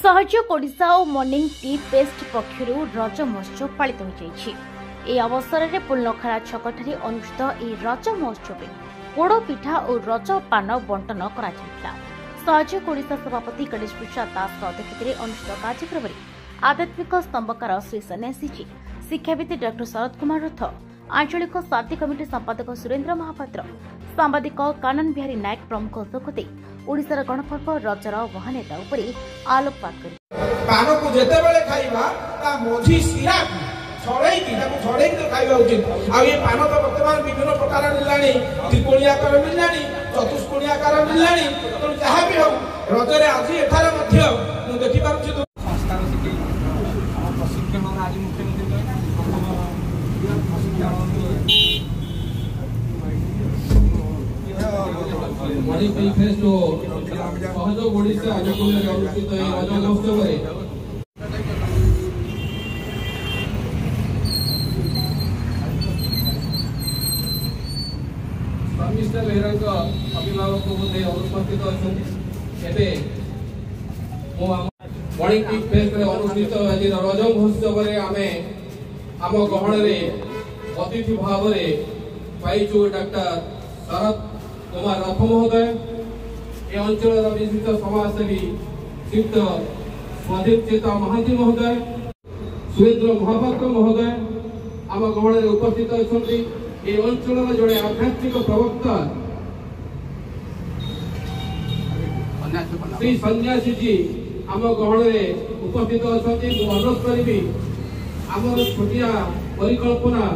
सहयोग ओडिशा और morning tea paste पक्षर रज महोत्सव पालित हो अवसर में पुलनखरा छकठारे अनुष्ठित यह रज महोत्सव में पोड़ पिठा और रज पान बंटन कर सहयोग ओडिशा सभापति गणेश प्रसाद दास अध्यक्षत अनुष्ठित कार्यक्रम में आध्यात्मिक स्तंभकार श्री सन्यासी जी शिक्षाविद डॉ शरद कुमार रथ आंचलिक शांति कमिटी संपादक सुरेन्द्र महापात्र सांबादिक कानन बिहारी नायक प्रमुख उपस्थित ओडिशार गणपर्व रजर महानेता उपरे आलोकपात कर पान को जेते बेले खाइबा ता मोझी सिरा छड़ेई की ताको छड़ेई के खाइबा उचित आ ये पान तो वर्तमान विभिन्न प्रकार मिलानी त्रिकोणीय आकार मिलानी चतुष्कोणीय आकार मिलानी तो जहां भी हो रजरे आज एठारे मध्य मु देखि पारुछि संस्कार सिखि हम प्रशिक्षण आज मुख्यमंत्री मॉर्निंग टी फेस्ट सहयोग ओडिशा अनुकूल अनुष्ठित रज महोत्सव शर्मिष्ठा बेहरा अभिभावक अनुपस्थित अच्छा मॉर्निंग टी फेस्ट अनुष्ठित आज रज महोत्सव आम गहन अतिथि भाव में पाइचु डॉक्टर शरद कुमार रथ महोदय ए अंचल विशिष्ट समाजसेवी श्रीयुक्त स्वाधीन चेता महांती महोदय सुरेन्द्र महापात्र महोदय आम गहन उपस्थित अच्छा ए अंचल जड़े आध्यात्मिक प्रवक्ता श्री सन्यासी जी आम गहन उपस्थित अच्छा अनुरोध करी आम छोटिया परिकल्पना